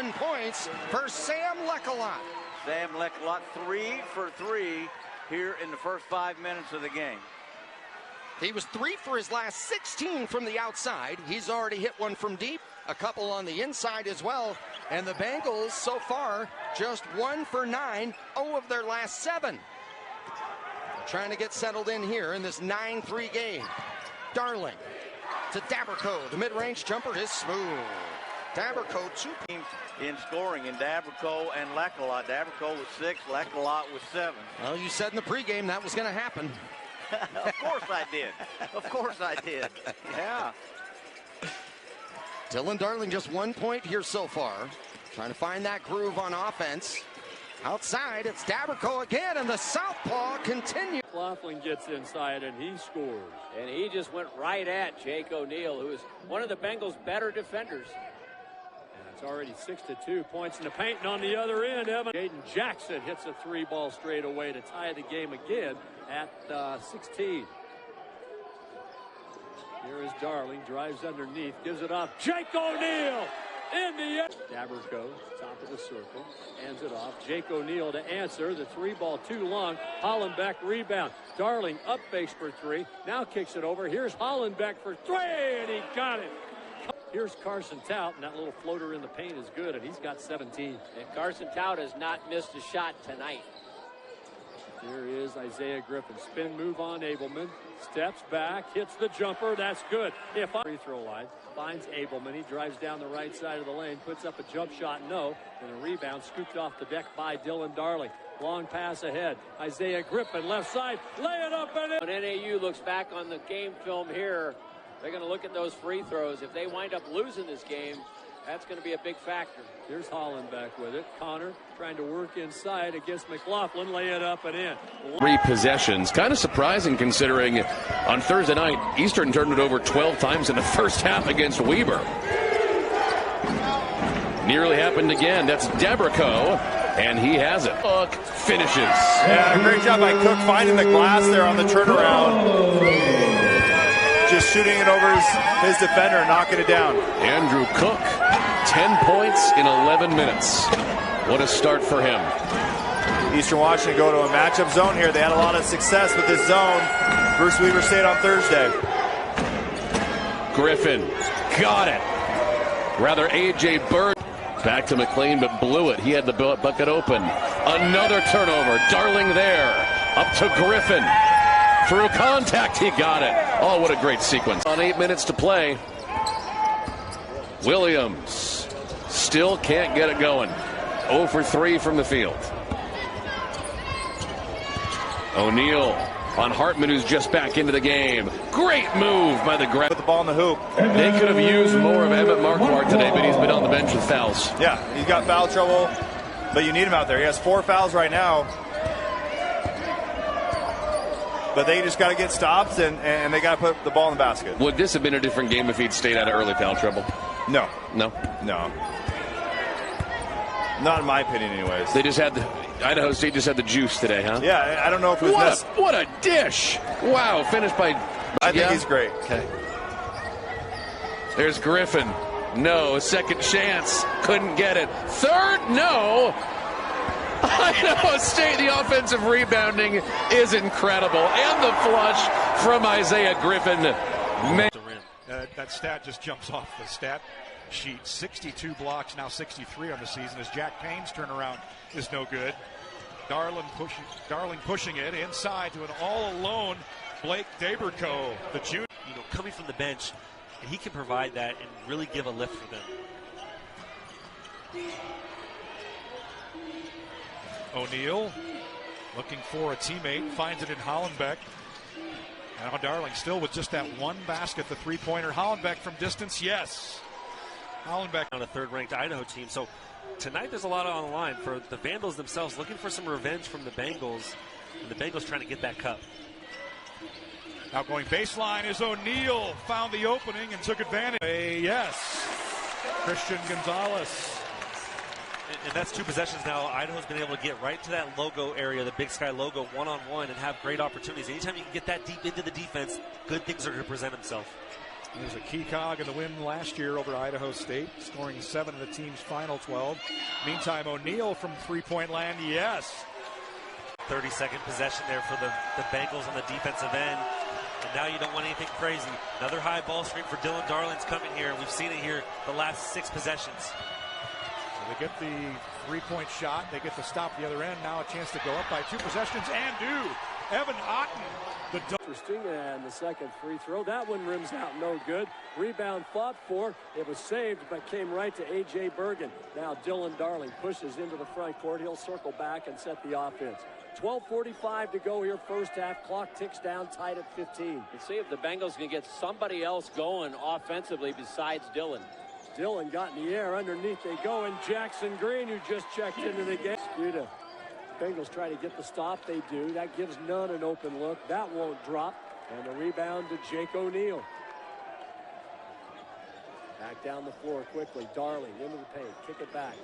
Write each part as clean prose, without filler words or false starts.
21 points for Sam Leckalot. Sam Leckalot 3 for 3 here in the first 5 minutes of the game. He was 3 for his last 16 from the outside. He's already hit one from deep, a couple on the inside as well. And the Bengals so far just 1 for 9, 0 of their last 7. They're trying to get settled in here in this 9-3 game. Darling to Daberco. The mid-range jumper is smooth. Daberco 2 teams in scoring in Daberco and Leckalot. Daberco was 6, Leckalot was 7. Well, you said in the pregame that was going to happen. Of course I did. Of course I did. Yeah. Dylan Darling just 1 point here so far. Trying to find that groove on offense. Outside, it's Daberco again, and the southpaw continues. Laughlin gets inside, and he scores. And he just went right at Jake O'Neal, who is one of the Bengals' better defenders. And it's already 6-2 points in the paint. And on the other end, Jaden Jackson hits a 3-ball straight away to tie the game again at 16. Here is Darling, drives underneath, gives it off. Jake O'Neal in the end. Daberco, top of the circle, hands it off. Jake O'Neal to answer. The 3-ball too long. Hollenbeck rebound. Darling up base for 3. Now kicks it over. Here's Hollenbeck for 3, and he got it. Here's Carson Tout, and that little floater in the paint is good, and he's got 17. And Carson Tout has not missed a shot tonight. Here is Isaiah Griffin. Spin move on Abelman. Steps back, hits the jumper. That's good. Free throw line. Finds Abelman. He drives down the right side of the lane. Puts up a jump shot. No. And a rebound scooped off the deck by Dylan Darling. Long pass ahead. Isaiah Griffin, left side. Lay it up and in. When NAU looks back on the game film here, they're going to look at those free throws. If they wind up losing this game, that's going to be a big factor. Here's Hollenbeck with it. Connor trying to work inside against McLaughlin. Lay it up and in. 3 possessions. Kind of surprising considering on Thursday night, Eastern turned it over 12 times in the first half against Weber. Nearly happened again. That's Daberco, and he has it. Cook finishes. Yeah, great job by Cook finding the glass there on the turnaround. Just shooting it over his defender and knocking it down. Andrew Cook, 10 points in 11 minutes. What a start for him. Eastern Washington go to a matchup zone here. They had a lot of success with this zone versus Weber State on Thursday. Griffin got it. Rather, A.J. Bird back to McLean, but blew it. He had the bucket open. Another turnover. Darling there. Up to Griffin. Through contact, he got it. Oh, what a great sequence. On 8 minutes to play. Williams still can't get it going. 0 for 3 from the field. O'Neal on Hartman, who's just back into the game. Great move by the Put the ball in the hoop. They could have used more of Emmett Marquardt today, but he's been on the bench with fouls. Yeah, he's got foul trouble, but you need him out there. He has 4 fouls right now. But they just got to get stops, and they got to put the ball in the basket. Would this have been a different game if he'd stayed out of early foul trouble? No. No? No. Not in my opinion, anyways. They just had Idaho State just had the juice today, huh? Yeah, I don't know if it was what a dish! Wow, finished by... I think he's great. Okay. There's Griffin. No, second chance. Couldn't get it. Third, no! Idaho State, the offensive rebounding is incredible. And the flush from Isaiah Griffin. That stat just jumps off the stat sheet. 62 blocks, now 63 on the season, as Jack Payne's turnaround is no good. Darling pushing it inside to an all-alone Blake Daberco, the junior. You know, coming from the bench, and he can provide that and really give a lift for them. O'Neal looking for a teammate, finds it in Hollenbeck. And now Darling still with just that one basket, the three-pointer. Hollenbeck from distance, yes. Hollenbeck on a third-ranked Idaho team. So tonight there's a lot on the line for the Vandals themselves, looking for some revenge from the Bengals, and the Bengals trying to get that cup. Now going baseline is O'Neal, found the opening and took advantage. Yes, Christian Gonzalez. And that's 2 possessions now. Idaho's been able to get right to that logo area, the Big Sky logo, one-on-one, and have great opportunities. Anytime you can get that deep into the defense, good things are going to present themselves. He was a key cog in the win last year over Idaho State, scoring 7 of the team's final 12. Meantime, O'Neal from three-point land, yes. 30-second possession there for the Bengals on the defensive end. And now you don't want anything crazy. Another high ball screen for Dylan Darling's coming here. We've seen it here the last 6 possessions. So they get the three-point shot. They get the stop the other end. Now a chance to go up by 2 possessions and do. Evan Otten. Interesting, and the second free throw. That one rims out no good. Rebound fought for. It was saved, but came right to A.J. Bergen. Now Dylan Darling pushes into the front court. He'll circle back and set the offense. 12:45 to go here, first half. Clock ticks down, tied at 15. Let's see if the Bengals can get somebody else going offensively besides Dylan. Dylan got in the air. Underneath they go, and Jackson Green, who just checked into the game. Scuda. Bengals try to get the stop. They do. That gives Nunn an open look. That won't drop. And the rebound to Jake O'Neal. Back down the floor quickly. Darling into the paint. Kick it back.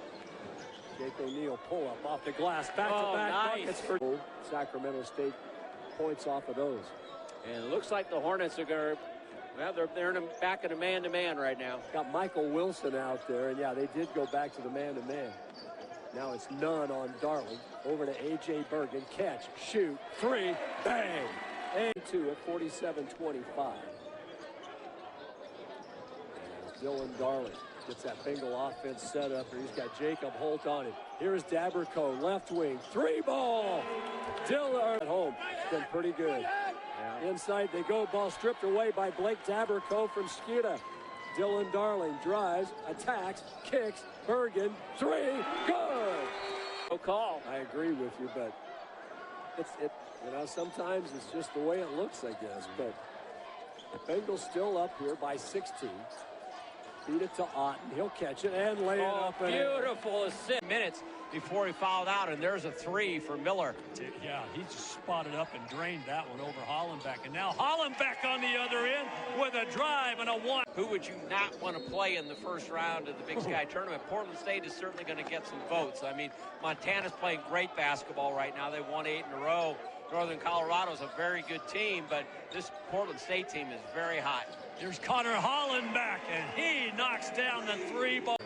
Jake O'Neal pull up off the glass. Back-to-back buckets for Sacramento State. Points off of those. And it looks like the Hornets are going to, well, they're back in a man-to-man right now. Got Michael Wilson out there. And, yeah, they did go back to the man-to-man. Now it's Nunn on Darling. Over to A.J. Bergen. Catch, shoot, 3, bang! And 2 at 47-25. Dylan Darling gets that Bengal offense set up. He's got Jacob Holt on it. Here's Daberco, left wing, 3-ball! Dylan at home. It's been pretty good. Yeah. Inside they go. Ball stripped away by Blake Daberco from Scuda. Dylan Darling drives, attacks, kicks, Bergen, 3, good! No call. I agree with you, but sometimes it's just the way it looks, I guess. But the Bengals still up here by 16. Feed it to Otten. He'll catch it and lay it up. Beautiful assist. Minutes before he fouled out, and there's a 3 for Miller. Yeah, he just spotted up and drained that one over Hollenbeck. And now Hollenbeck on the other end with a drive and a 1. Who would you not want to play in the first round of the Big Sky Tournament? Portland State is certainly going to get some votes. I mean, Montana's playing great basketball right now. They won 8 in a row. Northern Colorado's a very good team, but this Portland State team is very hot. Here's Connor Hollenbeck, and he knocks down the 3-ball.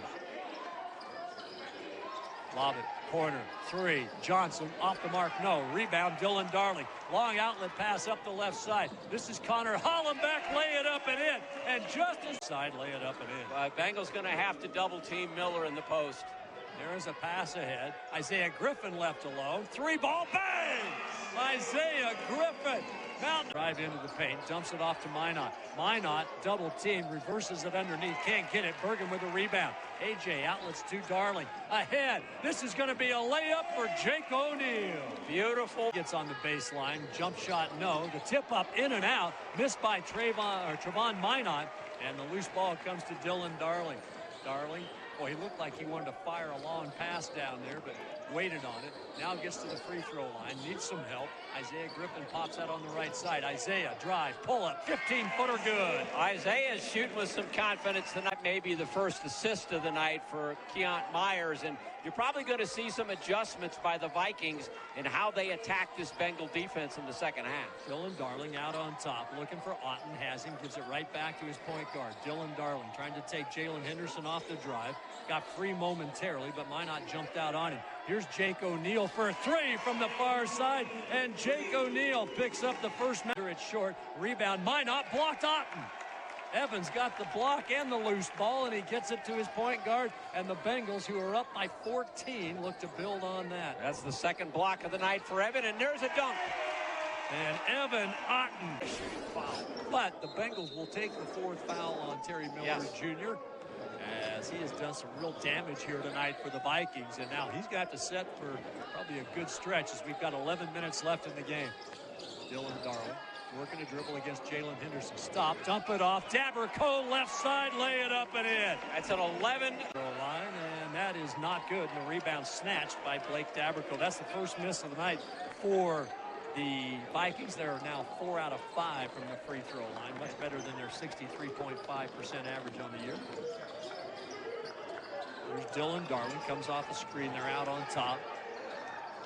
Lob it, corner, 3. Johnson off the mark, no. Rebound, Dylan Darling. Long outlet pass up the left side. This is Connor Hollenbeck, lay it up and in. And just inside, lay it up and in. Bengals going to have to double team Miller in the post. There's a pass ahead. Isaiah Griffin left alone. 3-ball, bang! Isaiah Griffin. Mountain drive into the paint, dumps it off to Minot. Minot, double team, reverses it underneath, can't get it. Bergen with a rebound. AJ outlets to Darling. Ahead. This is going to be a layup for Jake O'Neal. Beautiful. Gets on the baseline. Jump shot, no. The tip up, in and out. Missed by Trevon Minot. And the loose ball comes to Dylan Darling. Darling. Boy, he looked like he wanted to fire a long pass down there, but waited on it. Now gets to the free throw line, needs some help. Isaiah Griffin pops out on the right side. Isaiah, drive, pull up, 15-footer good. Isaiah's shooting with some confidence tonight. Maybe the first assist of the night for Keont Myers, and you're probably going to see some adjustments by the Vikings in how they attack this Bengal defense in the second half. Dylan Darling out on top, looking for Otten, has him, gives it right back to his point guard. Dylan Darling trying to take Jalen Henderson off the drive. Got free momentarily, but Minot jumped out on him. Here's Jake O'Neal for a 3 from the far side, and Jake O'Neal picks up the first measure. It's short. Rebound, Minot blocked Otten. Evans got the block and the loose ball, and he gets it to his point guard. And the Bengals, who are up by 14, look to build on that. That's the second block of the night for Evan, and there's a dunk. And Evan Otten. Foul. But the Bengals will take the 4th foul on Terry Miller Jr., as he has done some real damage here tonight for the Vikings. And now he's got to set for probably a good stretch, as we've got 11 minutes left in the game. Dylan Darling working a dribble against Jalen Henderson. Stop, dump it off. Daberco left side, lay it up and in. That's an 11. Line, and that is not good. And the rebound snatched by Blake Daberco. That's the first miss of the night for the Vikings. They're now 4 out of 5 from the free throw line. Much better than their 63.5% average on the year. There's Dylan Darling, comes off the screen. They're out on top.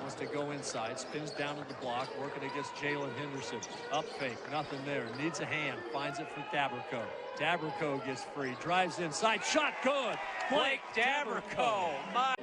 Wants to go inside, spins down to the block, working against Jalen Henderson. Up fake, nothing there. Needs a hand, finds it for Daberco. Daberco gets free, drives inside, shot good. Blake Daberco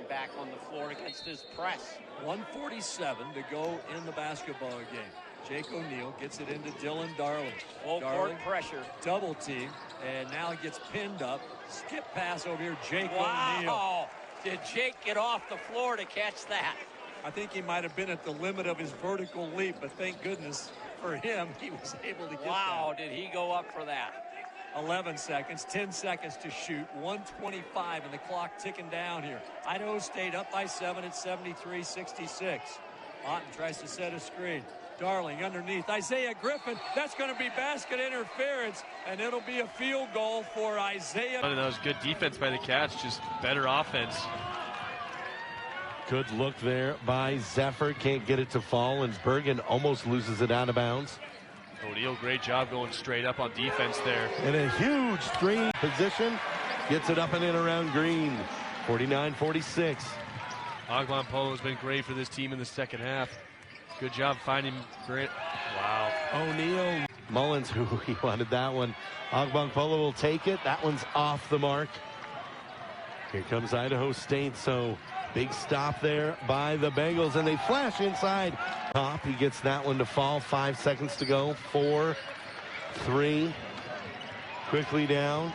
back on the floor against his press. 1:47 to go in the basketball game. Jake O'Neal gets it into Dylan Darling. Full court pressure. Double team, and now he gets pinned up. Skip pass over here, Jake O'Neal. Wow! Did Jake get off the floor to catch that? I think he might have been at the limit of his vertical leap, but thank goodness for him, he was able to get Wow, that. did he go up for that? 11 seconds, 10 seconds to shoot, 1:25, and the clock ticking down here. Idaho State up by 7 at 73-66. Otten tries to set a screen. Darling underneath. Isaiah Griffin. That's going to be basket interference, and it'll be a field goal for Isaiah. That was good defense by the Cats, just better offense. Good look there by Zephyr. Can't get it to fall, and Bergen almost loses it out of bounds. O'Neal, great job going straight up on defense there. In a huge three position. Gets it up and in around Green. 49-46. Agbanpolo has been great for this team in the second half. Good job finding Grant. Wow. O'Neal. Mullins, who he wanted that one. Agbanpolo will take it. That one's off the mark. Here comes Idaho State. So big stop there by the Bengals, and they flash inside. Top, he gets that one to fall. 5 seconds to go. 4, 3. Quickly down.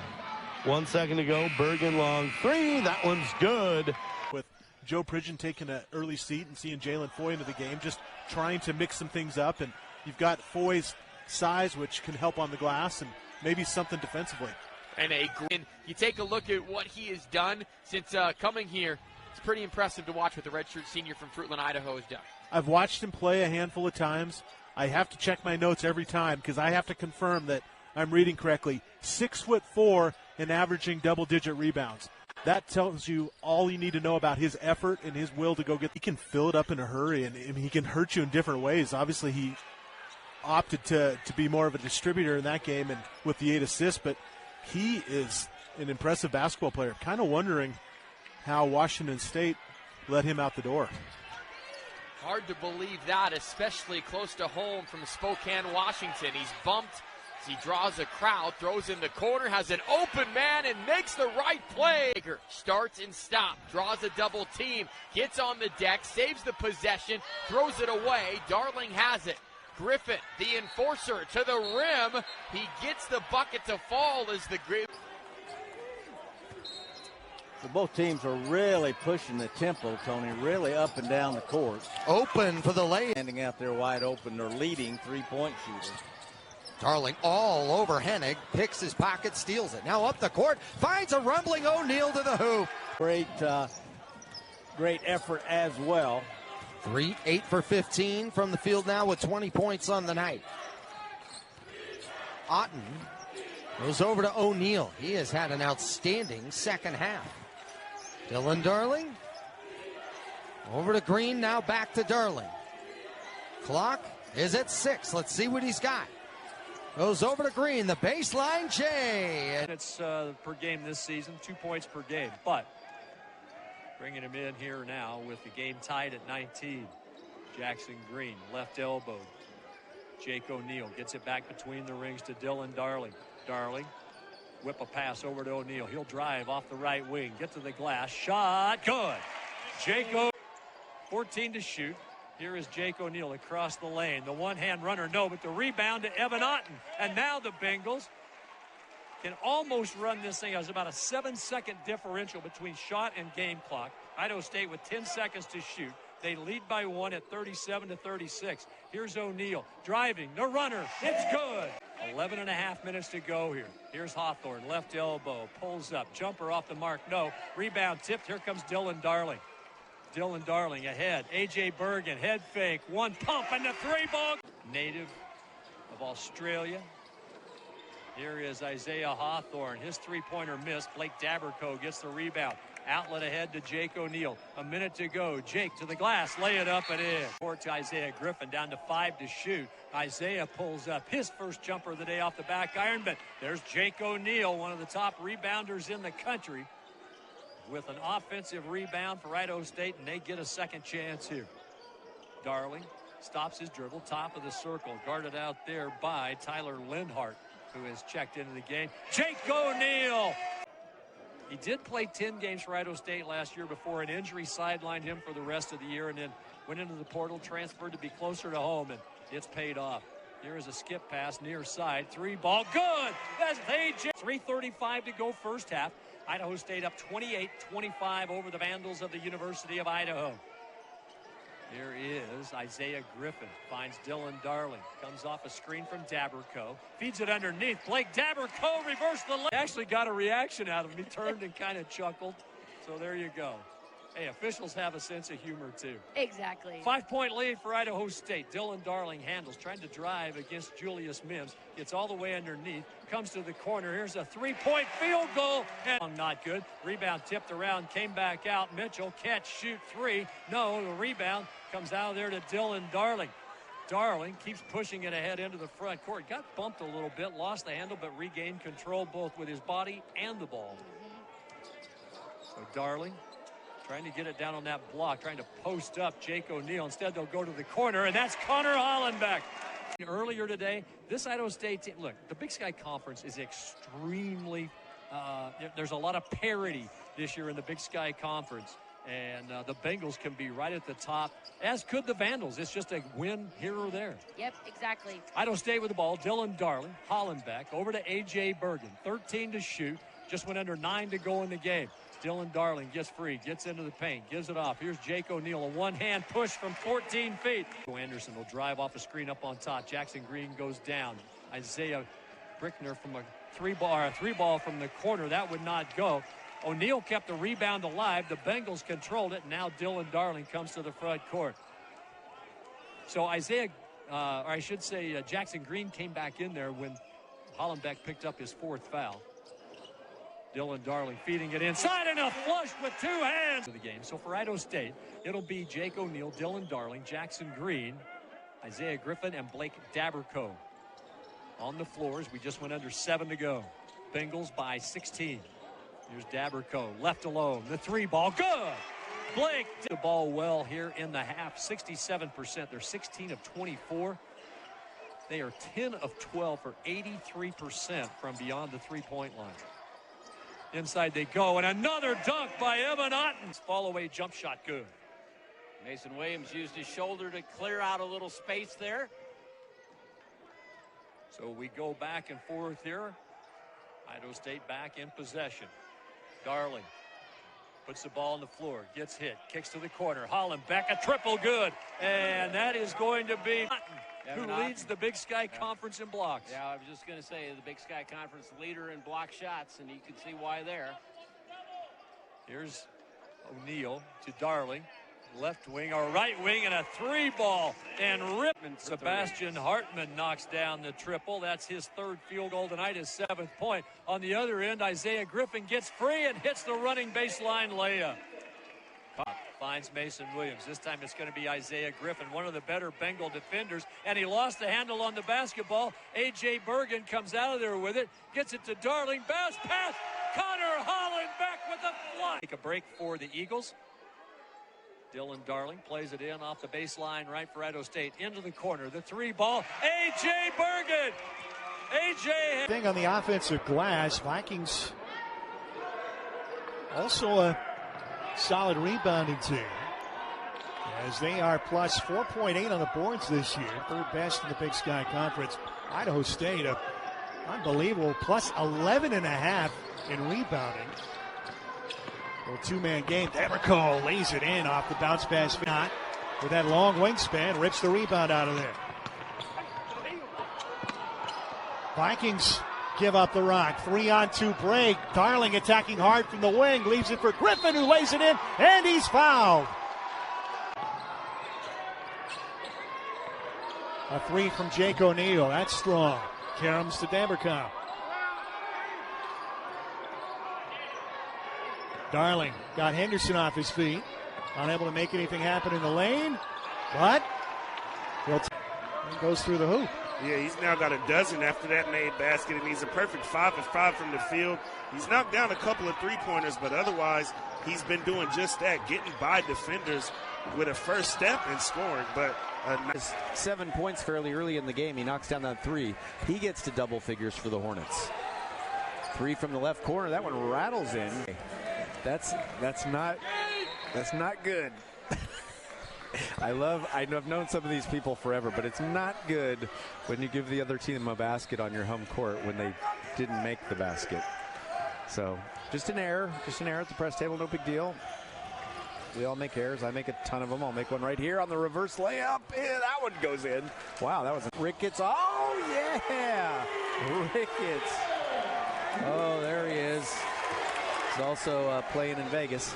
1 second to go. Bergen long three. That one's good. With Joe Pridgeon taking an early seat and seeing Jalen Foy into the game, just trying to mix some things up. And you've got Foy's size, which can help on the glass, and maybe something defensively. And you take a look at what he has done since coming here. It's pretty impressive to watch what the redshirt senior from Fruitland, Idaho has done. I've watched him play a handful of times. I have to check my notes every time because I have to confirm that I'm reading correctly. 6'4" and averaging double-digit rebounds. That tells you all you need to know about his effort and his will to go get. He can fill it up in a hurry, and he can hurt you in different ways. Obviously, he opted to be more of a distributor in that game and with the 8 assists, but he is an impressive basketball player. Kind of wondering how Washington State let him out the door. Hard to believe that, especially close to home from Spokane, Washington. He's bumped as he draws a crowd, throws in the corner, has an open man, and makes the right play. Starts and stops, draws a double team, gets on the deck, saves the possession, throws it away. Darling has it. Griffin, the enforcer, to the rim. He gets the bucket to fall as the grip. So both teams are really pushing the tempo, Tony, really up and down the court. Open for the lay. Standing out there wide open, they're leading three-point shooter. Darling all over Hennig, picks his pocket, steals it. Now up the court, finds a rumbling O'Neal to the hoop. Great effort as well. 8 for 15 from the field now with 20 points on the night. Otten goes over to O'Neal. He has had an outstanding second half. Dylan Darling over to Green, now back to Darling. Clock is at 6. Let's see what he's got. Goes over to Green, the baseline, Jay. It's per game this season, 2 points per game, but bringing him in here now with the game tied at 19. Jackson Green, left elbow. Jake O'Neal gets it back between the rings to Dylan Darling. Darling, whip a pass over to O'Neal. He'll drive off the right wing, get to the glass, shot, good. Jake O'Neal, 14 to shoot. Here is Jake O'Neal across the lane. The one-hand runner, no, but the rebound to Evan Otten. And now the Bengals can almost run this thing. There's about a 7-second differential between shot and game clock. Idaho State with 10 seconds to shoot. They lead by 1 at 37-36. Here's O'Neal driving, the runner, it's good. 11 and a half minutes to go here. Here's Hawthorne, left elbow, pulls up, jumper off the mark, no. Rebound tipped, here comes Dylan Darling. Dylan Darling ahead, A.J. Bergen, head fake, one pump, and the three ball. Native of Australia. Here is Isaiah Hawthorne. His three-pointer missed. Blake Daberco gets the rebound. Outlet ahead to Jake O'Neal. A minute to go. Jake to the glass. Lay it up and in. Court to Isaiah Griffin. Down to 5 to shoot. Isaiah pulls up his first jumper of the day off the back iron. But there's Jake O'Neal, one of the top rebounders in the country, with an offensive rebound for Idaho State, and they get a second chance here. Darling stops his dribble, top of the circle, guarded out there by Tyler Lindhart, who has checked into the game. Jake O'Neal. He did play 10 games for Idaho State last year before an injury sidelined him for the rest of the year, and then went into the portal, transferred to be closer to home, and it's paid off. Here is a skip pass near side. 3-ball, good. That's AJ. 3:35 to go first half. Idaho State up 28-25 over the Vandals of the University of Idaho. Here is Isaiah Griffin, finds Dylan Darling, comes off a screen from Daberco, feeds it underneath. Blake Daberco reversed the leg. Actually got a reaction out of him. He turned and kind of chuckled. So there you go. Hey, officials have a sense of humor too. Exactly. 5-point lead for Idaho State. Dylan Darling handles, trying to drive against Julius Mims. Gets all the way underneath, comes to the corner. Here's a 3-point field goal. And not good. Rebound tipped around, came back out. Mitchell, catch, shoot, 3. No, the rebound comes out of there to Dylan Darling. Darling keeps pushing it ahead into the front court. Got bumped a little bit, lost the handle, but regained control both with his body and the ball. So Darling trying to get it down on that block, trying to post up Jake O'Neal. Instead, they'll go to the corner, and that's Connor Hollenbeck. Earlier today, this Idaho State team, look, the Big Sky Conference is extremely, there's a lot of parity this year in the Big Sky Conference. And the Bengals can be right at the top, as could the Vandals. It's just a win here or there. Yep, exactly. Idaho State with the ball. Dylan Darling, Hollenbeck, over to A.J. Bergen. 13 to shoot. Just went under 9 to go in the game. Dylan Darling gets free, gets into the paint, gives it off. Here's Jake O'Neal, a one-hand push from 14 feet. Anderson will drive off a screen up on top. Jackson Green goes down. Isaiah Brickner from a three ball from the corner. That would not go. O'Neal kept the rebound alive. The Bengals controlled it. Now Dylan Darling comes to the front court. So Jackson Green came back in there when Hollenbeck picked up his 4th foul. Dylan Darling feeding it inside, and a flush with 2 hands of the game. So for Idaho State, it'll be Jake O'Neal, Dylan Darling, Jackson Green, Isaiah Griffin, and Blake Daberco on the floors. We just went under 7 to go. Bengals by 16. Here's Daberco, left alone. The 3-ball, good. Blake did the ball well here in the half, 67%. They're 16 of 24. They are 10 of 12 for 83% from beyond the 3-point line. Inside they go, and another dunk by Evan Otten. Fall-away jump shot, good. Mason Williams used his shoulder to clear out a little space there. So we go back and forth here. Idaho State back in possession. Darling puts the ball on the floor, gets hit, kicks to the corner. Hollenbeck, a triple, good. And that is going to be Otten, who leads the Big Sky Conference in blocks. Yeah, I was just going to say, the Big Sky Conference leader in block shots, and you can see why there. Here's O'Neal to Darling. Left wing or right wing, and a 3-ball, and Sebastian Hartman knocks down the triple. That's his 3rd field goal tonight, his 7th point. On the other end, Isaiah Griffin gets free and hits the running baseline layup. Finds Mason Williams. This time it's going to be Isaiah Griffin, one of the better Bengal defenders, and he lost the handle on the basketball. A.J. Bergen comes out of there with it, gets it to Darling, bounce pass, Connor Hollenbeck with a flush. Take a break for the Eagles. Dylan Darling plays it in off the baseline right for Idaho State. Into the corner, the 3-ball, A.J. Bergen. A.J. Thing on the offensive glass, Vikings also a solid rebounding team, as they are plus 4.8 on the boards this year, 3rd best in the Big Sky Conference. Idaho State, a unbelievable plus 11.5 in rebounding. A 2-man game. Daberco lays it in off the bounce pass. Not with that long wingspan, rips the rebound out of there. Vikings give up the rock. 3-on-2 break. Darling attacking hard from the wing. Leaves it for Griffin, who lays it in, and he's fouled. A 3 from Jake O'Neal. That's strong. Karams to Daberco. Darling got Henderson off his feet. Unable to make anything happen in the lane. But goes through the hoop. Yeah, he's now got a dozen after that made basket, and he's a perfect 5 of 5 from the field. He's knocked down a couple of 3-pointers, but otherwise he's been doing just that, getting by defenders with a first step and scoring. But 7 points fairly early in the game. He knocks down that three. He gets to double figures for the Hornets. Three from the left corner. That one rattles in. That's not good. I've known some of these people forever, but it's not good when you give the other team a basket on your home court when they didn't make the basket. So just an error at the press table, no big deal. We all make errors. I make a ton of them. I'll make one right here on the reverse layup. And that one goes in. Wow, that was Ricketts. Oh, yeah. Ricketts. Oh, there he is. He's also playing in Vegas.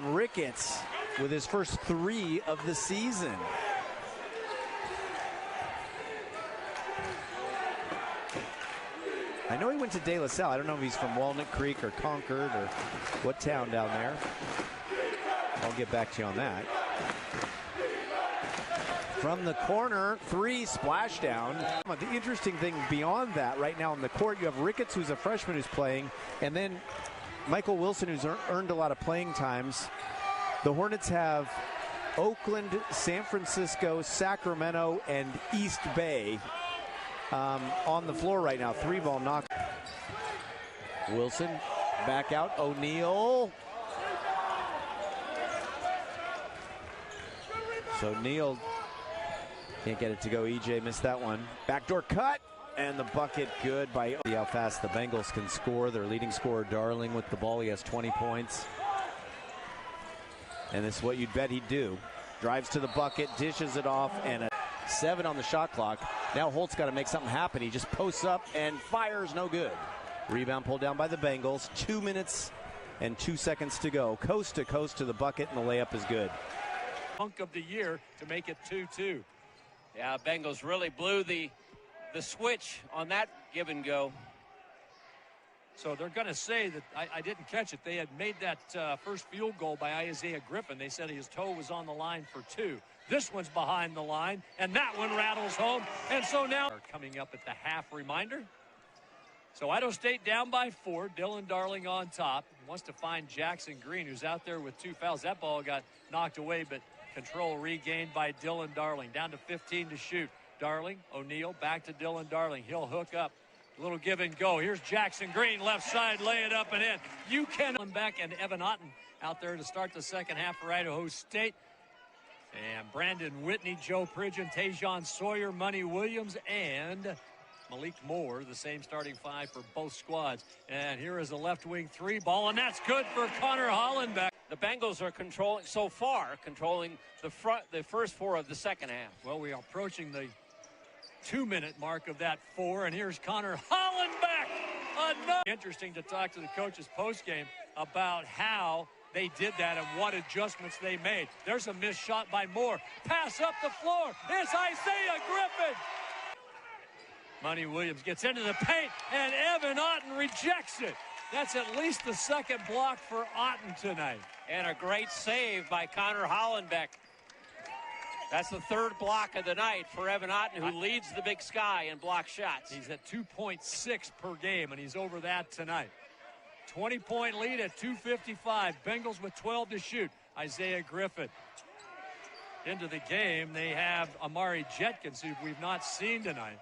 Ricketts with his first three of the season. I know he went to De La Salle. I don't know if he's from Walnut Creek or Concord or what town down there. I'll get back to you on that. From the corner, three, splashdown. The interesting thing beyond that, right now in the court, you have Ricketts, who's a freshman who's playing, and then Michael Wilson, who's earned a lot of playing times. The Hornets have Oakland, San Francisco, Sacramento, and East Bay on the floor right now. Three ball knock. Wilson back out. O'Neal. So Neal can't get it to go. EJ missed that one. Backdoor cut. And the bucket good by how fast the Bengals can score. Their leading scorer, Darling, with the ball. He has 20 points. And this is what you'd bet he'd do. Drives to the bucket, dishes it off, and a 7 on the shot clock. Now Holt's got to make something happen. He just posts up and fires, no good. Rebound pulled down by the Bengals. 2 minutes and 2 seconds to go. Coast to coast to the bucket, and the layup is good. Hunk of the year to make it 2-2. Yeah, Bengals really blew the switch on that give and go. So they're going to say that I didn't catch it. They had made that first field goal by Isaiah Griffin. They said his toe was on the line for 2. This one's behind the line, and that one rattles home. And so now coming up at the half reminder. So Idaho State down by 4. Dylan Darling on top. Wants to find Jackson Green, who's out there with 2 fouls. That ball got knocked away, but control regained by Dylan Darling. Down to 15 to shoot. Darling, O'Neal, back to Dylan Darling. He'll hook up. A little give and go. Here's Jackson Green, left side, lay it up and in. You can back, and Evan Otten out there to start the second half for Idaho State. And Brandon Whitney, Joe Pridgeon, Tajon Sawyer, Money Williams, and Malik Moore, the same starting 5 for both squads. And here is a left wing 3 ball, and that's good for Connor Hollenbeck. The Bengals are controlling the first 4 of the second half. Well, we are approaching the 2-minute mark of that 4, and here's Connor Hollenbeck. Another. Interesting to talk to the coaches post-game about how they did that and what adjustments they made. There's a missed shot by Moore. Pass up the floor. It's Isaiah Griffin. Money Williams gets into the paint, and Evan Otten rejects it. That's at least the second block for Otten tonight. And a great save by Connor Hollenbeck. That's the 3rd block of the night for Evan Otten, who leads the Big Sky in block shots. He's at 2.6 per game, and he's over that tonight. 20-point lead at 2:55. Bengals with 12 to shoot. Isaiah Griffin. Into the game, they have Amari Jetkins, who we've not seen tonight.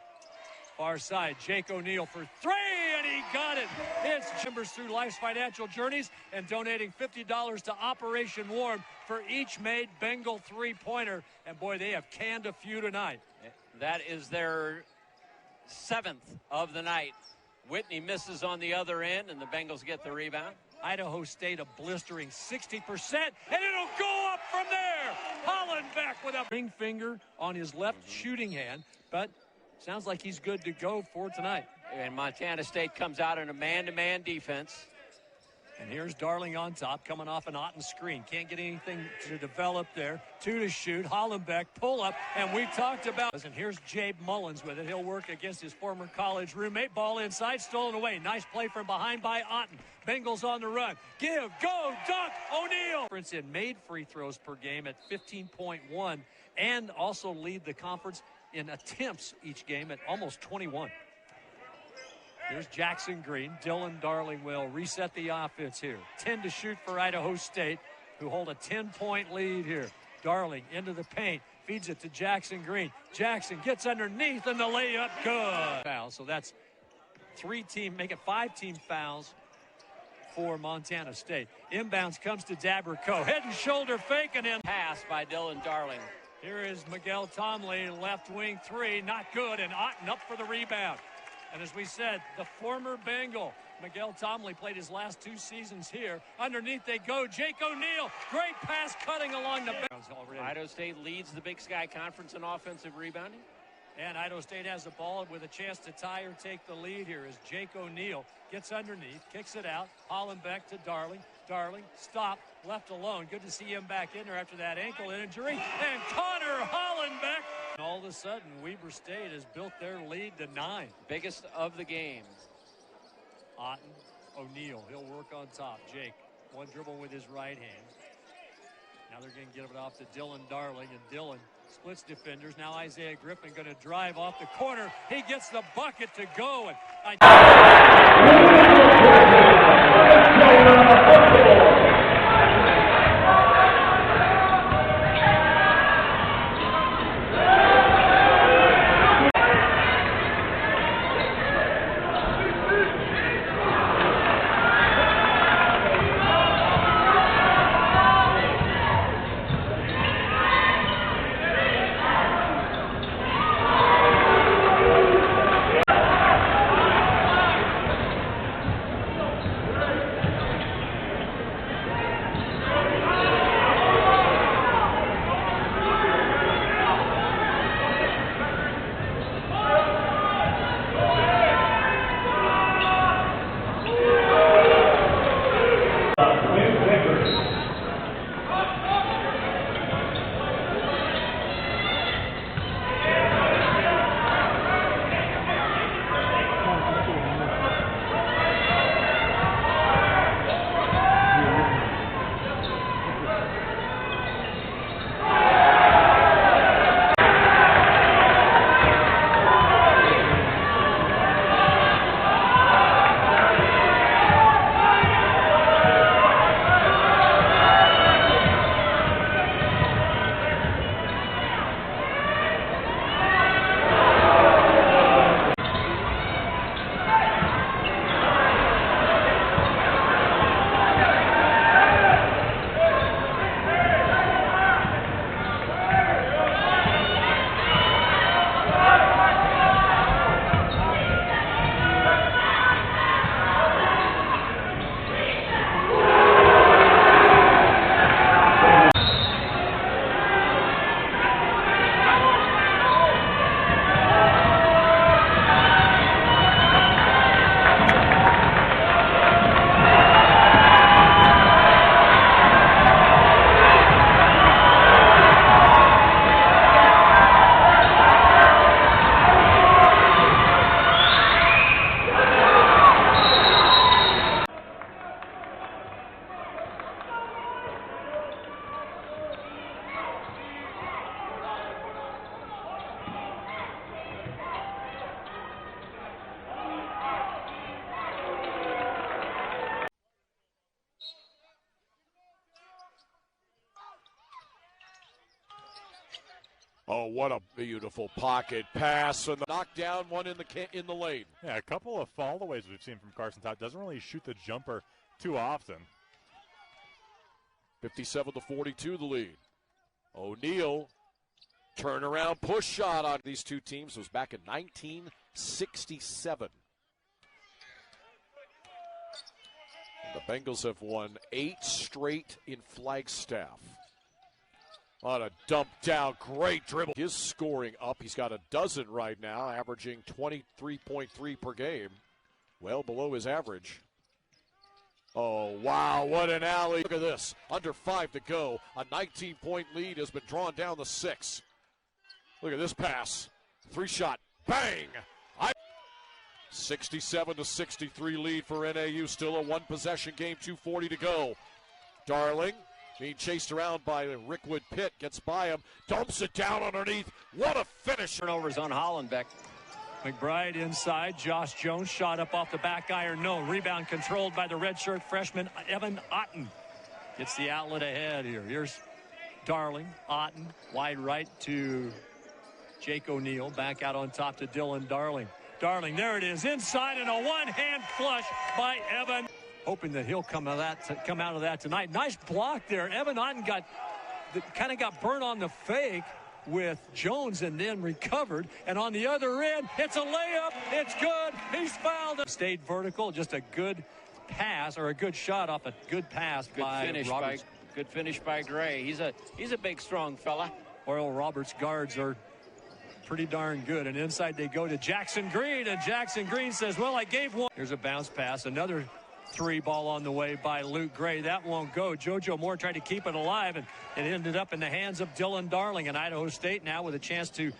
Far side, Jake O'Neal for 3, and he got it. It's members through Life's Financial Journeys and donating $50 to Operation Warm for each made Bengal 3-pointer. And boy, they have canned a few tonight. That is their 7th of the night. Whitney misses on the other end, and the Bengals get the rebound. Idaho State a blistering 60%, and it'll go up from there. Hollenbeck with a ring finger on his left shooting hand, but sounds like he's good to go for tonight. And Montana State comes out in a man-to-man defense. And here's Darling on top, coming off an Otten screen. Can't get anything to develop there. 2 to shoot. Hollenbeck pull up, and we talked about. And here's Jabe Mullins with it. He'll work against his former college roommate. Ball inside, stolen away. Nice play from behind by Otten. Bengals on the run. Give, go, dunk, O'Neal. Difference in made free throws per game at 15.1, and also lead the conference in attempts each game at almost 21. Here's Jackson Green. Dylan Darling will reset the offense here. 10 to shoot for Idaho State, who hold a 10-point lead here. Darling into the paint. Feeds it to Jackson Green. Jackson gets underneath, and the layup good. Foul. So that's 5-team fouls for Montana State. Inbounds comes to Dabrico. Head and shoulder fake and in. Pass by Dylan Darling. Here is Miguel Tomley, left wing three. Not good, and Otten up for the rebound. And as we said, the former Bengal, Miguel Tomley, played his last 2 seasons here. Underneath they go. Jake O'Neal, great pass cutting along the bounds already. Idaho State leads the Big Sky Conference in offensive rebounding. And Idaho State has the ball with a chance to tie or take the lead here as Jake O'Neal gets underneath, kicks it out. Hollenbeck to Darling. Darling, stop, left alone. Good to see him back in there after that ankle injury. And Connor Hollenbeck. And all of a sudden, Weber State has built their lead to 9. Biggest of the game. Otten, O'Neal, he'll work on top. Jake, one dribble with his right hand. Now they're going to give it off to Dylan Darling, and Dylan splits defenders. Now Isaiah Griffin going to drive off the corner. He gets the bucket to go. And Oh, what a beautiful pocket pass and the knockdown one in the lane. Yeah, a couple of fallaways we've seen from Carson Todd. Doesn't really shoot the jumper too often. 57-42 the lead. O'Neal, turnaround push shot on these two teams was back in 1967. The Bengals have won 8 straight in Flagstaff. On a dump down, great dribble. His scoring up. He's got a dozen right now, averaging 23.3 per game. Well below his average. Oh, wow, what an alley. Look at this. Under 5 to go. A 19-point lead has been drawn down to 6. Look at this pass. 3-shot. Bang! 67-63 lead for NAU. Still a one-possession game, 2:40 to go. Darling being chased around by Rickwood Pitt. Gets by him. Dumps it down underneath. What a finish. Turnovers on Hollenbeck. McBride inside. Josh Jones shot up off the back iron. No. Rebound controlled by the redshirt freshman Evan Otten. Gets the outlet ahead here. Here's Darling. Otten wide right to Jake O'Neal. Back out on top to Dylan Darling. Darling, there it is. Inside and a one-hand flush by Evan. Hoping that he'll come out of that tonight. Nice block there. Evan Otten kind of got burnt on the fake with Jones and then recovered. And on the other end, it's a layup. It's good. He's fouled. Stayed vertical. Just a good pass, or a good shot off a good pass Good finish by Gray. He's a big, strong fella. Oral Roberts' guards are pretty darn good. And inside they go to Jackson Green. And Jackson Green says, well, I gave one. Here's a bounce pass. Another three ball on the way by Luke Gray. That won't go. JoJo Moore tried to keep it alive, and it ended up in the hands of Dylan Darling. And Idaho State now with a chance to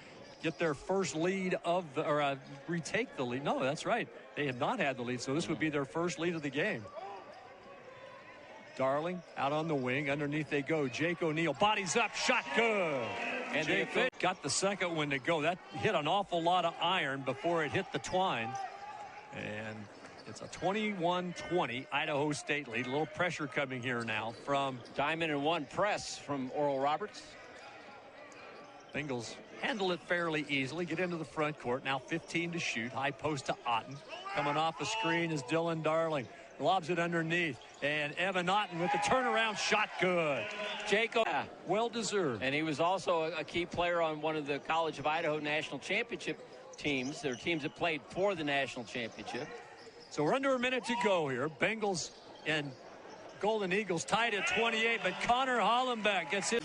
get their first lead retake the lead. No, that's right. They had not had the lead, so this would be their first lead of the game. Darling out on the wing. Underneath they go. Jake O'Neal bodies up. Shot good. And Jake got the second one to go. That hit an awful lot of iron before it hit the twine. And it's a 21-20 Idaho State lead. A little pressure coming here now from Diamond and one press from Oral Roberts. Bengals handle it fairly easily. Get into the front court. Now 15 to shoot. High post to Otten. Coming off the screen is Dylan Darling. Lobs it underneath. And Evan Otten with the turnaround shot. Good. Jacob. Well deserved. And he was also a key player on one of the College of Idaho national championship teams. There are teams that played for the national championship. So we're under a minute to go here. Bengals and Golden Eagles tied at 28, but Connor Hollenbeck gets hit.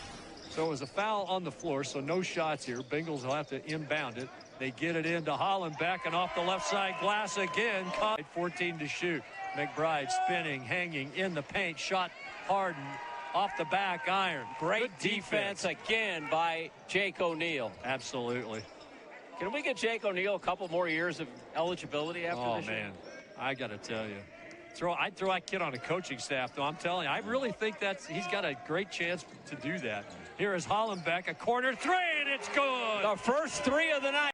So it was a foul on the floor, so no shots here. Bengals will have to inbound it. They get it into Hollenbeck, and off the left side glass again. 14 to shoot. McBride spinning, hanging in the paint. Shot Harden off the back iron. Great defense again by Jake O'Neal. Absolutely. Can we get Jake O'Neal a couple more years of eligibility after this year? Oh, man. I got to tell you. I'd throw that kid on a coaching staff, though. I'm telling you, I really think he's got a great chance to do that. Here is Hollenbeck, a corner three, and it's good. The first three of the night.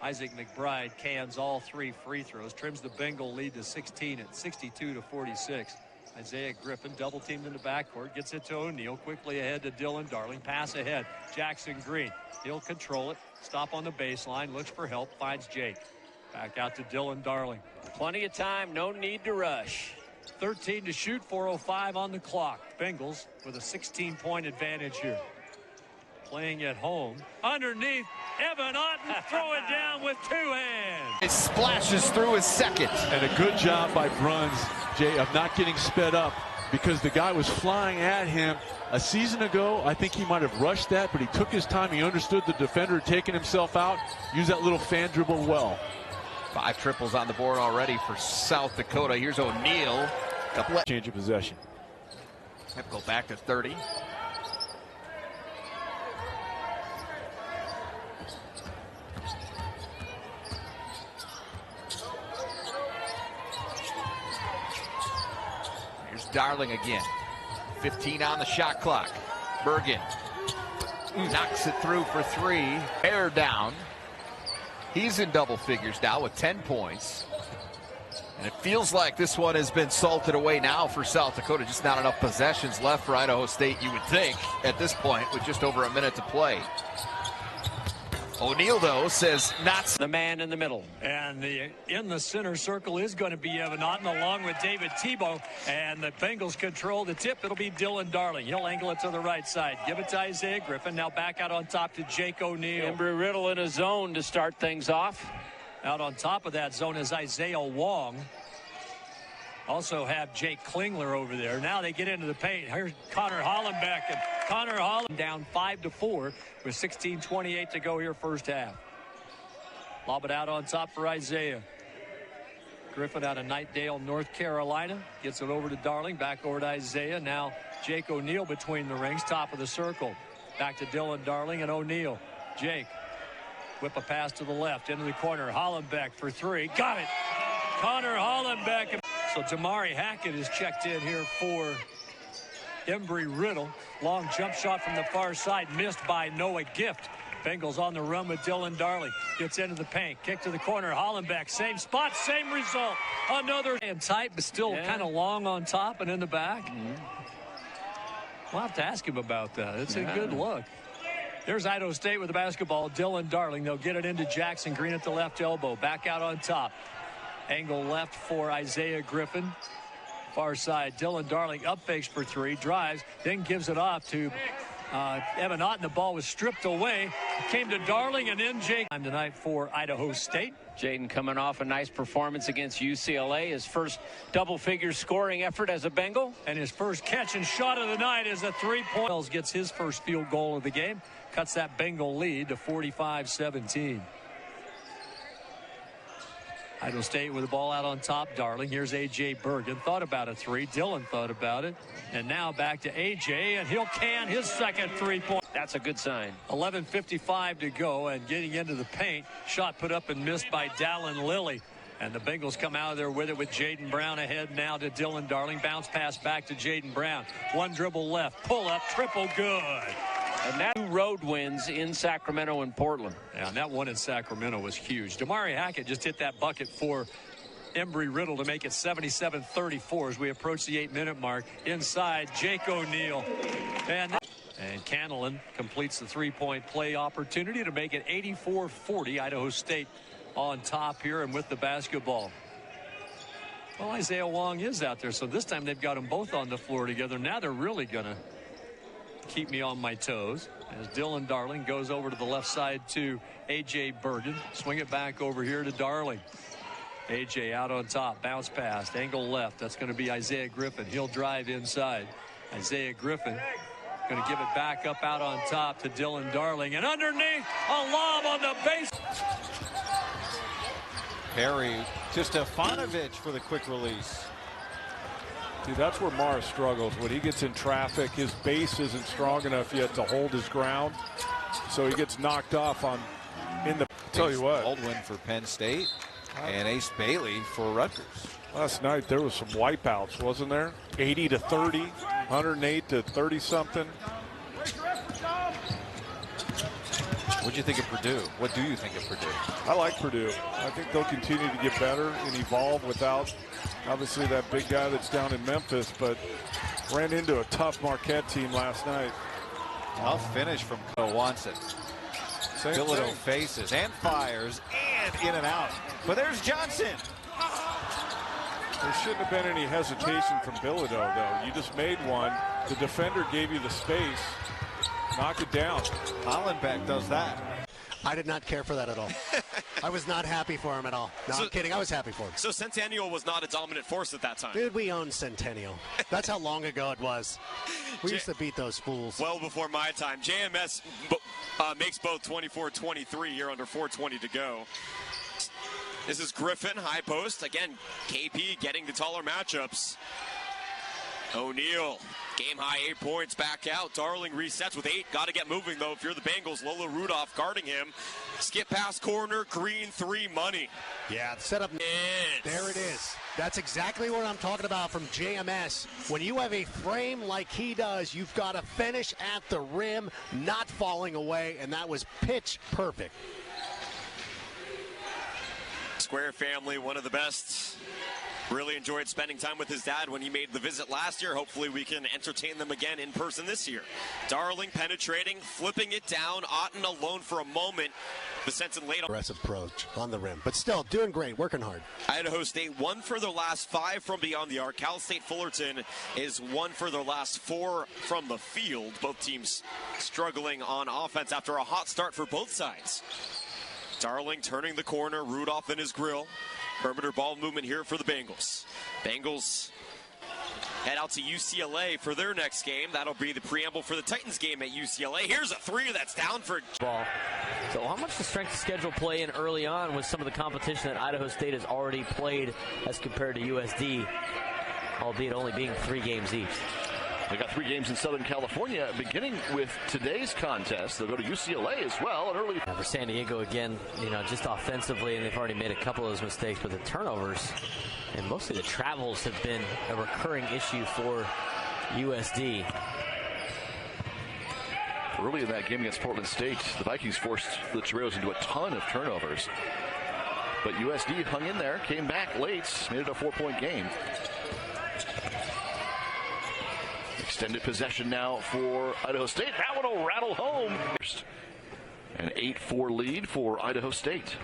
Isaac McBride cans all three free throws, trims the Bengal lead to 16 at 62-46. Isaiah Griffin double teamed in the backcourt, gets it to O'Neal, quickly ahead to Dylan Darling, pass ahead. Jackson Green, he'll control it, stop on the baseline, looks for help, finds Jake. Back out to Dylan Darling. Plenty of time, no need to rush. 13 to shoot, 4:05 on the clock. Bengals with a 16-point advantage here. Playing at home. Underneath, Evan Otten, throw it down with two hands. It splashes through his second. And a good job by Bruns, Jay, of not getting sped up, because the guy was flying at him. A season ago, I think he might have rushed that, but he took his time. He understood the defender taking himself out. Used that little fan dribble well. 5 triples on the board already for South Dakota. Here's O'Neal. Change of possession. Have to go back to 30. Here's Darling again. 15 on the shot clock. Bergen knocks it through for 3. Bear down. He's in double figures now with 10 points. And it feels like this one has been salted away now for South Dakota. Just not enough possessions left for Idaho State, you would think, at this point, with just over a minute to play. O'Neal, though, says not the man in the middle. And in the center circle is going to be Evan Otten along with David Tebow. And the Bengals control the tip. It'll be Dylan Darling. He'll angle it to the right side. Give it to Isaiah Griffin. Now back out on top to Jake O'Neal. Embry-Riddle in a zone to start things off. Out on top of that zone is Isaiah Wong. Also have Jake Klingler over there. Now they get into the paint. Here's Connor Hollenbeck. And Connor Hollenbeck down 5-4 with 16:28 to go here first half. Lob it out on top for Isaiah. Griffin out of Knightdale, North Carolina. Gets it over to Darling. Back over to Isaiah. Now Jake O'Neal between the rings. Top of the circle. Back to Dylan Darling and O'Neal. Jake. Whip a pass to the left. Into the corner. Hollenbeck for 3. Got it. Connor Hollenbeck. So Damari Hackett is checked in here for Embry-Riddle. Long jump shot from the far side, missed by Noah Gift. Bengals on the run with Dylan Darling. Gets into the paint. Kick to the corner. Hollenbeck. Same spot, same result. Another and tight, but still kind of long on top and in the back. We'll have to ask him about that. It's a good look. There's Idaho State with the basketball. Dylan Darling. They'll get it into Jackson Green at the left elbow. Back out on top. Angle left for Isaiah Griffin. Far side. Dylan Darling up fakes for three. Drives. Then gives it off to Evan Otten. The ball was stripped away. Came to Darling and then Jake. Time tonight for Idaho State. Jaden coming off a nice performance against UCLA. His first double-figure scoring effort as a Bengal. And his first catch and shot of the night is a three-point. Wells gets his first field goal of the game. Cuts that Bengal lead to 45-17. Idaho State with the ball out on top. Darling. Here's A.J. Bergen. Thought about a three. Dylan thought about it. And now back to A.J. And he'll can his second three-point. That's a good sign. 11:55 to go. And getting into the paint. Shot put up and missed by Dallin Lilly. And the Bengals come out of there with it with Jaden Brown ahead now to Dylan Darling. Bounce pass back to Jaden Brown. One dribble left. Pull up. Triple good. And that road wins in Sacramento and Portland. Yeah, and that one in Sacramento was huge. Damari Hackett just hit that bucket for Embry-Riddle to make it 77-34 as we approach the 8-minute mark. Inside, Jake O'Neal. And Cannellan completes the three-point play opportunity to make it 84-40. Idaho State on top here and with the basketball. Well, Isaiah Wong is out there, so this time they've got them both on the floor together. Now they're really going to keep me on my toes as Dylan Darling goes over to the left side to A.J. Bergen. Swing it back over here to Darling. A.J. out on top. Bounce pass. Angle left. That's going to be Isaiah Griffin. He'll drive inside. Isaiah Griffin going to give it back up out on top to Dylan Darling. And underneath, a lob on the base. Perry to Stefanovic for the quick release. See, that's where Morris struggles. When he gets in traffic, his base isn't strong enough yet to hold his ground. So he gets knocked off on in the. Tell you what. Baldwin for Penn State and Ace Bailey for Rutgers. Last night there was some wipeouts, wasn't there? 80-30, 108 to 30 something. What do you think of Purdue? What do you think of Purdue? I like Purdue. I think they'll continue to get better and evolve without, obviously, that big guy that's down in Memphis, but ran into a tough Marquette team last night. I'll finish from wants it. Bilodeau faces and fires and in and out. But there's Johnson. There shouldn't have been any hesitation from Bilodeau, though. You just made one. The defender gave you the space. Knock it down. Hollenbeck does that. I did not care for that at all. I was not happy for him at all. No, I'm kidding. I was happy for him. So Centennial was not a dominant force at that time. Dude, we owned Centennial. That's how long ago it was. We used to beat those fools. Well before my time. JMS makes both 24-23 here under 4:20 to go. This is Griffin, high post. Again, KP getting the taller matchups. O'Neal, game high 8 points, back out. Darling resets with 8. Got to get moving, though, if you're the Bengals. Lola Rudolph guarding him. Skip past corner, Green 3 money. Yeah, set up. There it is. That's exactly what I'm talking about from JMS. When you have a frame like he does, you've got to finish at the rim, not falling away, and that was pitch perfect. Square family, one of the best. Really enjoyed spending time with his dad when he made the visit last year. Hopefully we can entertain them again in person this year. Darling penetrating, flipping it down. Otten alone for a moment. Vicentin late. Aggressive approach on the rim, but still doing great, working hard. Idaho State 1 for their last 5 from beyond the arc. Cal State Fullerton is 1 for their last 4 from the field. Both teams struggling on offense after a hot start for both sides. Darling turning the corner, Rudolph in his grill. Perimeter ball movement here for the Bengals. Bengals head out to UCLA for their next game. That'll be the preamble for the Titans game at UCLA. Here's a 3 that's down for ball. So how much does strength of schedule play in early on with some of the competition that Idaho State has already played as compared to USD, albeit only being 3 games each? They got 3 games in Southern California, beginning with today's contest. They'll go to UCLA as well. And early for San Diego again, just offensively, and they've already made a couple of those mistakes, but the turnovers and mostly the travels have been a recurring issue for USD. Early in that game against Portland State, the Vikings forced the Toreros into a ton of turnovers. But USD hung in there, came back late, made it a 4-point game. Extended possession now for Idaho State. That one will rattle home. An 8-4 lead for Idaho State.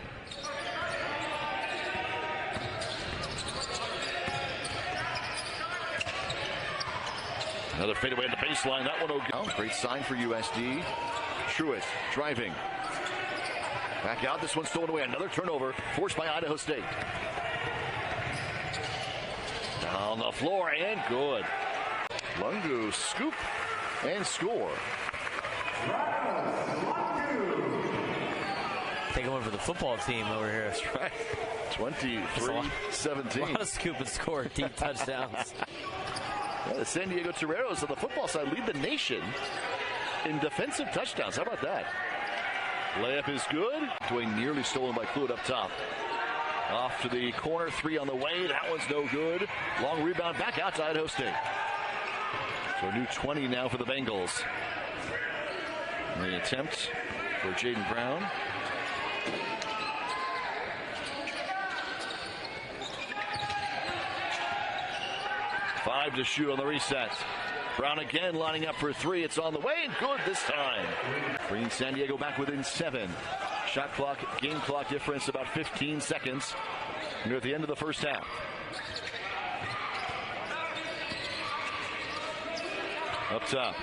Another fadeaway at the baseline. That one will go. Great sign for USD. Truitt driving. Back out. This one stolen away. Another turnover forced by Idaho State. Down the floor and good. Lungu scoop and score. Taking one for the football team over here. That's right. 23-17. A lot of scoop and score, deep touchdowns. The San Diego Toreros on the football side lead the nation in defensive touchdowns. How about that? Layup is good. Dwayne nearly stolen by Cluett up top. Off to the corner, 3 on the way. That one's no good. Long rebound back out to Idaho State. So a new 20 now for the Bengals. And the attempt for Jaden Brown. Five to shoot on the reset. Brown again lining up for 3. It's on the way and good this time. Bringing San Diego back within 7. Shot clock, game clock difference about 15 seconds. Near at the end of the first half. Up top.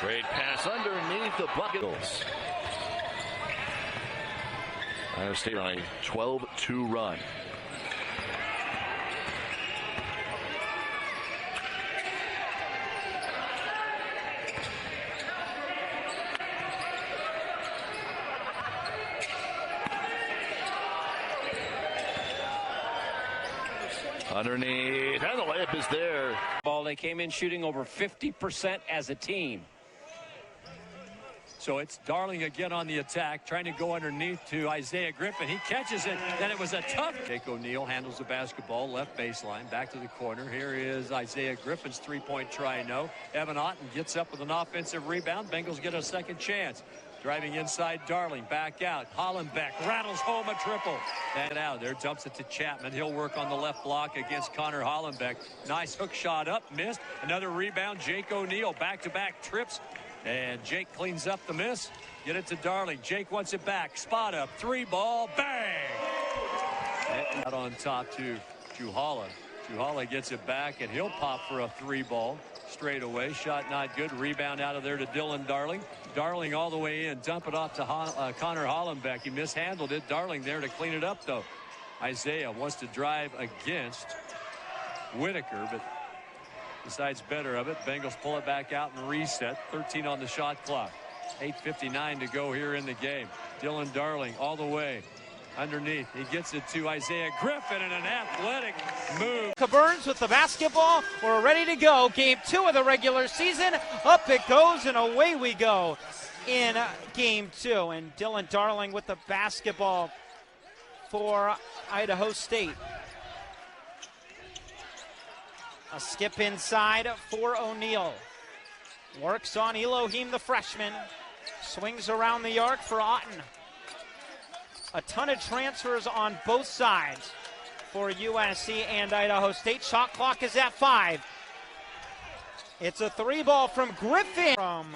Great pass underneath the buckets. Idaho State on a 12-2 run. Underneath, and the layup is there. Ball, they came in shooting over 50% as a team. So it's Darling again on the attack, trying to go underneath to Isaiah Griffin. He catches it, then it was a tough. Jake O'Neal handles the basketball, left baseline, back to the corner. Here is Isaiah Griffin's three-point try, no. Evan Otten gets up with an offensive rebound. Bengals get a second chance. Driving inside Darling, back out. Hollenbeck rattles home a triple. And out there, dumps it to Chapman. He'll work on the left block against Connor Hollenbeck. Nice hook shot up, missed. Another rebound, Jake O'Neal, back-to-back trips. And Jake cleans up the miss. Get it to Darling. Jake wants it back. Spot up. 3-ball. Bang! And out on top to Juhala. Juhala gets it back, and he'll pop for a 3-ball straight away. Shot not good. Rebound out of there to Dylan Darling. Darling all the way in. Dump it off to Connor Hollenbeck. He mishandled it. Darling there to clean it up, though. Isaiah wants to drive against Whitaker, but decides better of it. Bengals pull it back out and reset. 13 on the shot clock. 8:59 to go here in the game. Dylan Darling all the way underneath. He gets it to Isaiah Griffin and an athletic move. Burns with the basketball. We're ready to go. Game 2 of the regular season. Up it goes and away we go in game 2. And Dylan Darling with the basketball for Idaho State. A skip inside for O'Neal. Works on Elohim, the freshman. Swings around the arc for Otten. A ton of transfers on both sides for USC and Idaho State. Shot clock is at 5. It's a 3-ball from Griffin from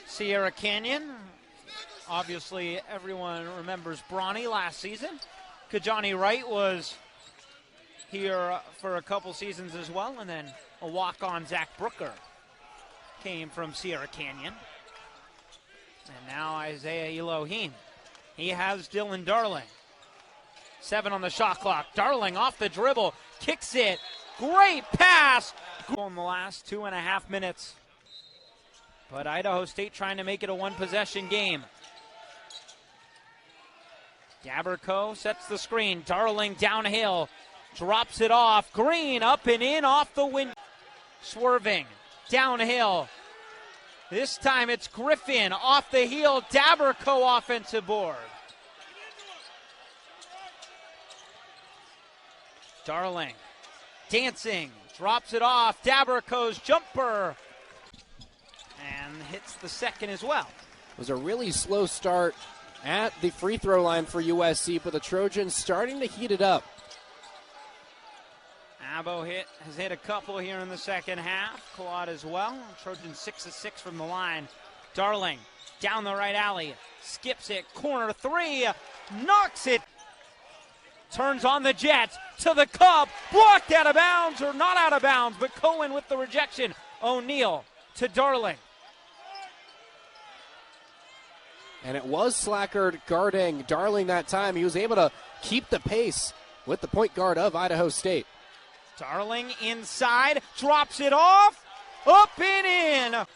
Sierra Canyon. Obviously, everyone remembers Bronny last season. Kajani Wright was here for a couple seasons as well, and then a walk-on Zach Brooker came from Sierra Canyon. And now Isaiah Elohim. He has Dylan Darling. 7 on the shot clock. Darling off the dribble, kicks it. Great pass. In the last 2.5 minutes. But Idaho State trying to make it a one-possession game. Daberco sets the screen. Darling downhill. Drops it off. Green up and in off the window. Swerving. Downhill. This time it's Griffin off the heel. Daberco offensive board. Darling dancing, drops it off. Daberco's jumper and hits the second as well. It was a really slow start at the free throw line for USC, but the Trojans starting to heat it up. Abo has hit a couple here in the second half. Claude as well. Trojans 6 of 6 from the line. Darling down the right alley, skips it, corner three, knocks it. Turns on the Jets to the cup, blocked out of bounds, or not out of bounds, but Cohen with the rejection. O'Neal to Darling. And it was Slacker guarding Darling that time. He was able to keep the pace with the point guard of Idaho State. Darling inside, drops it off, up and in.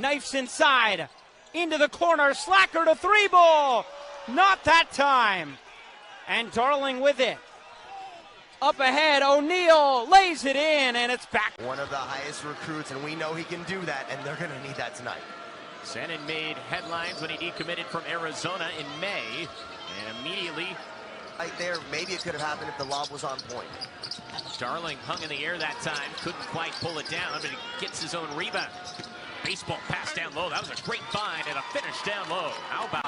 Knifes inside, into the corner, Slacker to three ball. Not that time. And Darling with it. Up ahead, O'Neal lays it in, and it's back. One of the highest recruits, and we know he can do that, and they're going to need that tonight. Shannon made headlines when he decommitted from Arizona in May, and immediately... Right there, maybe it could have happened if the lob was on point. Darling hung in the air that time, couldn't quite pull it down, but he gets his own rebound. Baseball pass down low. That was a great find and a finish down low. How about